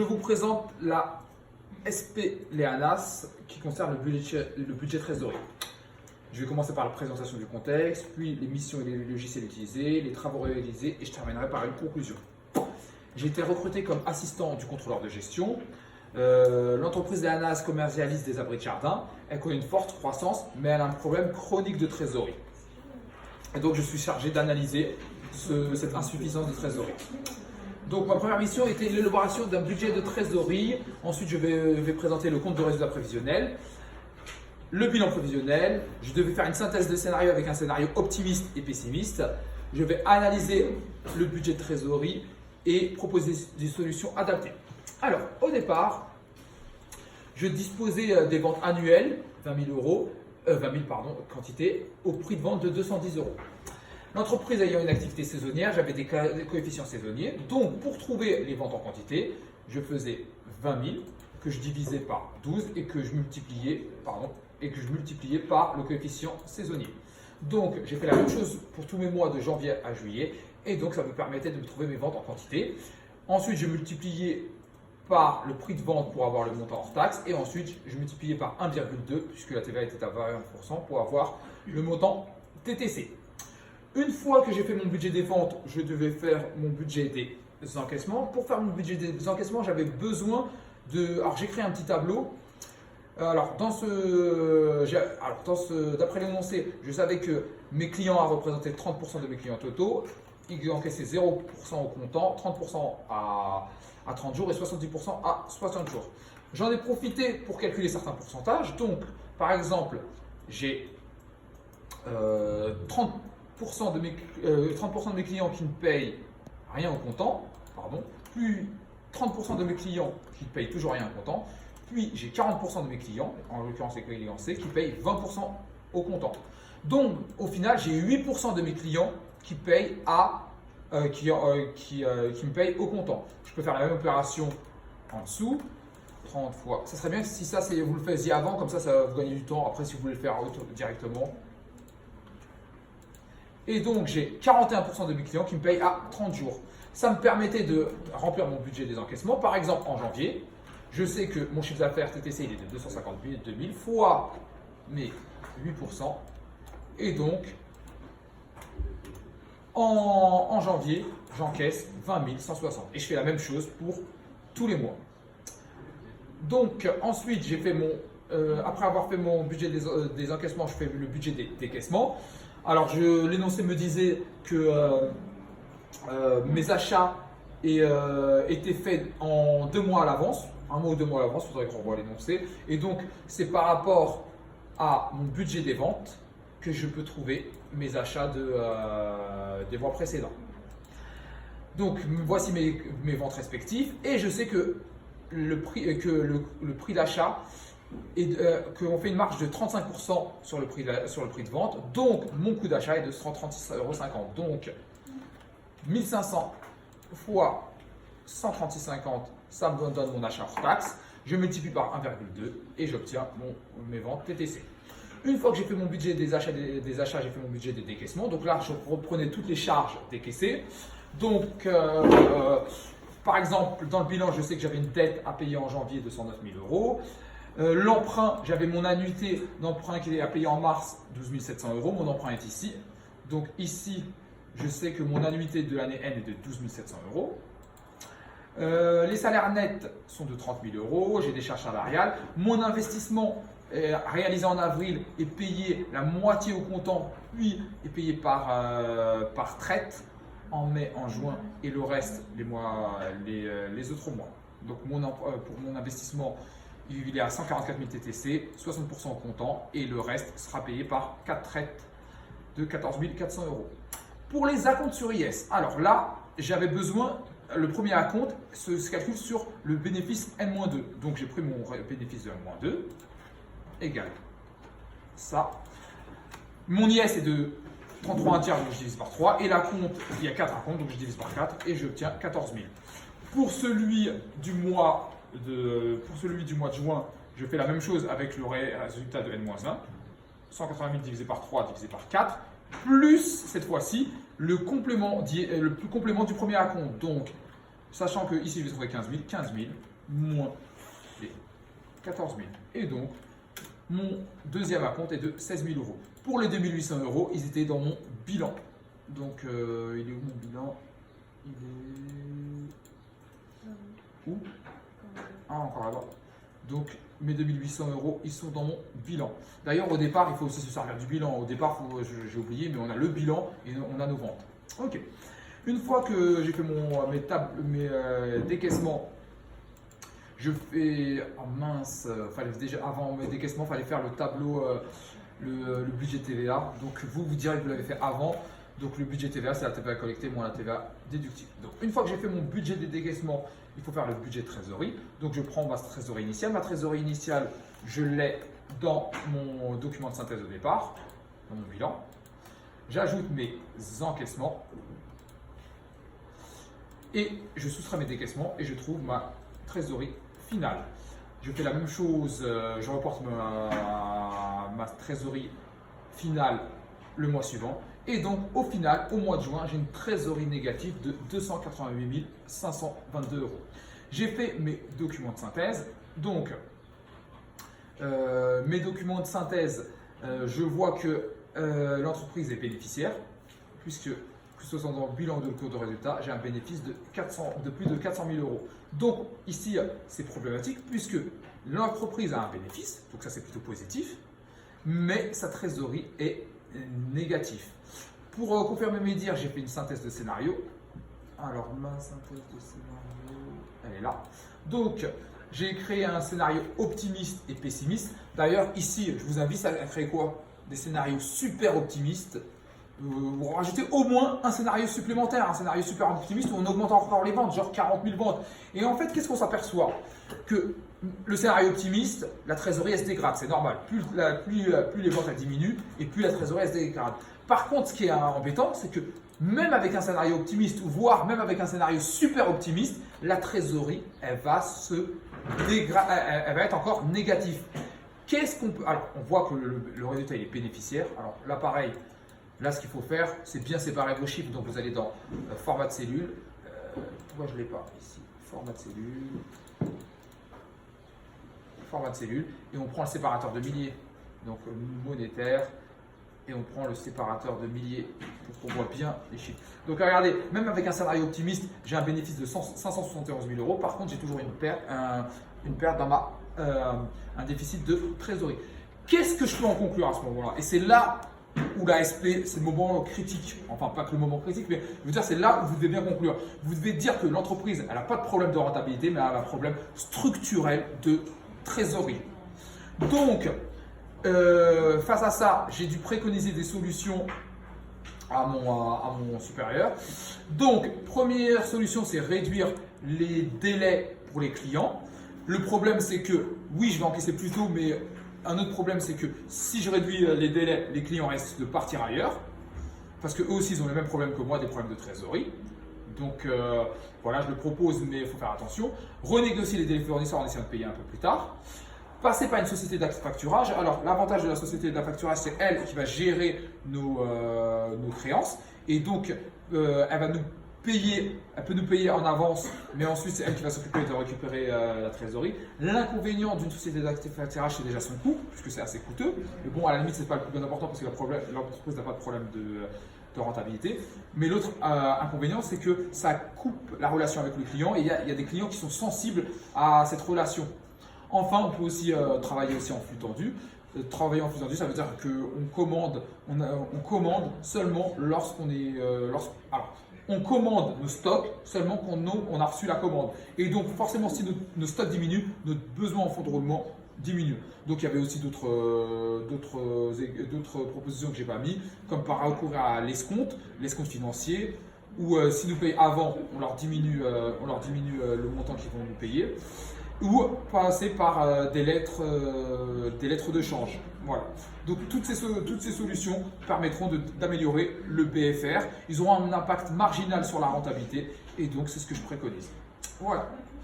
je vous présente la SP Leanas qui concerne le budget trésorerie. Je vais commencer par la présentation du contexte, puis les missions et les logiciels utilisés, les travaux réalisés et je terminerai par une conclusion. J'ai été recruté comme assistant du contrôleur de gestion. L'entreprise Leanas commercialise des abris de jardin. Elle connaît une forte croissance, mais elle a un problème chronique de trésorerie. Et donc, je suis chargé d'analyser cette insuffisance de trésorerie. Donc, ma première mission était l'élaboration d'un budget de trésorerie. Ensuite, je vais présenter le compte de résultat prévisionnel, le bilan prévisionnel. Je devais faire une synthèse de scénario avec un scénario optimiste et pessimiste. Je vais analyser le budget de trésorerie et proposer des solutions adaptées. Alors, au départ, je disposais des ventes annuelles, 20 000 quantité, au prix de vente de 210 €. L'entreprise ayant une activité saisonnière, j'avais des coefficients saisonniers. Donc, pour trouver les ventes en quantité, je faisais 20 000 que je divisais par 12 et que je multipliais par le coefficient saisonnier. Donc, j'ai fait la même chose pour tous mes mois de janvier à juillet et donc ça me permettait de me trouver mes ventes en quantité. Ensuite, je multipliais par le prix de vente pour avoir le montant hors taxe et ensuite, je multipliais par 1,2 puisque la TVA était à 21% pour avoir le montant TTC. Une fois que j'ai fait mon budget des ventes, je devais faire mon budget des encaissements. Pour faire mon budget des encaissements, j'avais besoin de… Alors, j'ai créé un petit tableau. D'après l'énoncé, je savais que mes clients représentaient 30% de mes clients totaux. Ils encaissaient 0% au comptant, 30% à 30 jours et 70% à 60 jours. J'en ai profité pour calculer certains pourcentages. Donc, par exemple, j'ai 30% de mes clients qui ne payent rien au comptant, puis 30% de mes clients qui ne payent toujours rien au comptant, puis j'ai 40% de mes clients, en l'occurrence les clients C, qui payent 20% au comptant. Donc au final, j'ai 8% de mes clients qui payent qui me payent au comptant. Je peux faire la même opération en dessous, 30 fois. Ça serait bien si ça, vous le faisiez avant, comme ça vous gagnez du temps. Après, si vous voulez le faire directement. Et donc, j'ai 41% de mes clients qui me payent à 30 jours. Ça me permettait de remplir mon budget des encaissements. Par exemple, en janvier, je sais que mon chiffre d'affaires TTC il est de 250 000 fois mes 8%. Et donc, en janvier, j'encaisse 20 160. Et je fais la même chose pour tous les mois. Donc, ensuite, j'ai fait après avoir fait mon budget des encaissements, je fais le budget des décaissements. Alors, l'énoncé me disait que mes achats étaient faits en 2 mois à l'avance, 1 mois ou 2 mois à l'avance, il faudrait qu'on revoie l'énoncé. Et donc, c'est par rapport à mon budget des ventes que je peux trouver mes achats des mois précédents. Donc, voici mes ventes respectives et je sais que le prix d'achat qu'on fait une marge de 35% sur le prix de vente, donc mon coût d'achat est de 136,50 €. Donc 1500 fois 136,50, ça me donne mon achat hors taxe. Je multiplie par 1,2 et j'obtiens mes ventes TTC. Une fois que j'ai fait mon budget des achats, j'ai fait mon budget des décaissements. Donc là, je reprenais toutes les charges décaissées. Donc, par exemple, dans le bilan, je sais que j'avais une dette à payer en janvier de 109 000 €. L'emprunt, j'avais mon annuité d'emprunt qui est à payer en mars, 12 700 €. Mon emprunt est ici. Donc ici, je sais que mon annuité de l'année N est de 12 700 €. Les salaires nets sont de 30 000 €. J'ai des charges salariales. Mon investissement réalisé en avril est payé la moitié au comptant, puis est payé par traite en mai, en juin et le reste les autres mois. Donc pour mon investissement, il est à 144 000 TTC, 60% au comptant et le reste sera payé par 4 traites de 14 400 €. Pour les acomptes sur IS, alors là, j'avais besoin, le premier acompte se calcule sur le bénéfice N-2. Donc j'ai pris mon bénéfice de N-2 égale ça. Mon IS est de 33 1/3, donc je divise par 3. Et l'acompte, il y a 4 acomptes, donc je divise par 4 et j'obtiens 14 000. Pour celui du mois de juin, je fais la même chose avec le résultat de N-1. 180 000 divisé par 3 divisé par 4, plus cette fois-ci le complément du premier acompte. Donc Sachant que ici je vais trouver 15 000 moins les 14 000. Et donc, mon deuxième acompte est de 16 000 euros. Pour les 2800 euros, ils étaient dans mon bilan. Donc, il est où mon bilan? Il est où? Ah, encore là-bas. Donc, mes 2800 euros, ils sont dans mon bilan. D'ailleurs, au départ, il faut aussi se servir du bilan. Au départ, j'ai oublié, mais on a le bilan et on a nos ventes. Ok. Une fois que j'ai fait mes décaissements, je fais. Oh mince, fallait déjà, avant mes décaissements, il fallait faire le tableau, le budget TVA. Donc, vous direz que vous l'avez fait avant. Donc, le budget TVA, c'est la TVA collectée moins la TVA déductible. Donc, une fois que j'ai fait mon budget des décaissements, il faut faire le budget de trésorerie. Donc, je prends ma trésorerie initiale. Ma trésorerie initiale, je l'ai dans mon document de synthèse au départ, dans mon bilan. J'ajoute mes encaissements et je soustrais mes décaissements et je trouve ma trésorerie finale. Je fais la même chose, je reporte ma trésorerie finale le mois suivant. Et donc, au final, au mois de juin, j'ai une trésorerie négative de 288 522 euros. J'ai fait mes documents de synthèse. Donc, mes documents de synthèse, je vois que l'entreprise est bénéficiaire, puisque que ce soit dans le bilan ou dans le cours de résultat, j'ai un bénéfice de plus de 400 000 euros. Donc, ici, c'est problématique, puisque l'entreprise a un bénéfice, donc ça c'est plutôt positif, mais sa trésorerie est négative. Pour confirmer mes dires, j'ai fait une synthèse de scénario. Alors, ma synthèse de scénario, elle est là. Donc, j'ai créé un scénario optimiste et pessimiste. D'ailleurs, ici, je vous invite à créer quoi? Des scénarios super optimistes. Vous rajoutez au moins un scénario supplémentaire, un scénario super optimiste où on augmente encore les ventes, genre 40 000 ventes. Et en fait, qu'est-ce qu'on s'aperçoit? Que le scénario optimiste, la trésorerie elle se dégrade, c'est normal. Plus les ventes elles diminuent et plus la trésorerie elle se dégrade. Par contre, ce qui est embêtant, c'est que même avec un scénario optimiste, voire même avec un scénario super optimiste, la trésorerie elle va elle va être encore négative. Qu'est-ce qu'on peut. Alors, on voit que le résultat il est bénéficiaire. Alors là, pareil. Là, ce qu'il faut faire, c'est bien séparer vos chiffres. Donc, vous allez dans format de cellule. Pourquoi je ne l'ai pas ici? Format de cellule. Format de cellule. Et on prend le séparateur de milliers. Donc, monétaire. Et on prend le séparateur de milliers pour qu'on voit bien les chiffres. Donc, regardez, même avec un scénario optimiste, j'ai un bénéfice de 571 000 euros. Par contre, j'ai toujours une perte dans un déficit de trésorerie. Qu'est-ce que je peux en conclure à ce moment-là? Et c'est là où l'ASP, c'est le moment critique, enfin pas que le moment critique, mais je veux dire c'est là où vous devez bien conclure. Vous devez dire que l'entreprise, elle n'a pas de problème de rentabilité, mais elle a un problème structurel de trésorerie. Donc, face à ça, j'ai dû préconiser des solutions à mon supérieur. Donc, première solution, c'est réduire les délais pour les clients. Le problème, c'est que, oui, je vais encaisser plus tôt, mais un autre problème, c'est que si je réduis les délais, les clients risquent de partir ailleurs. Parce qu'eux aussi, ils ont les mêmes problèmes que moi, des problèmes de trésorerie. Donc, voilà, je le propose, mais il faut faire attention. Renégocier les délais fournisseurs en essayant de payer un peu plus tard. Passer par une société d'affacturage. Alors, l'avantage de la société d'affacturage, c'est elle qui va gérer nos créances. Et donc, elle va nous payer, elle peut nous payer en avance, mais ensuite c'est elle qui va s'occuper de récupérer la trésorerie. L'inconvénient d'une société d'affacturage, c'est déjà son coût, puisque c'est assez coûteux. Mais bon, à la limite, c'est pas le plus important parce que l'entreprise n'a pas de problème de rentabilité. Mais l'autre inconvénient, c'est que ça coupe la relation avec le client et il y a des clients qui sont sensibles à cette relation. Enfin, on peut aussi travailler aussi en flux tendu. Travailler en flux tendu, ça veut dire qu'on commande, on commande seulement lorsqu'on est. Alors, on commande nos stocks seulement quand on a reçu la commande. Et donc, forcément, si nos stocks diminuent, notre besoin en fonds de roulement diminue. Donc, il y avait aussi d'autres propositions que je n'ai pas mis, comme par recourir à l'escompte financier, ou s'ils nous payent avant, on leur diminue le montant qu'ils vont nous payer, ou passer par des lettres de change. Voilà. Donc toutes ces solutions permettront d'améliorer le BFR. Ils auront un impact marginal sur la rentabilité et donc c'est ce que je préconise. Voilà.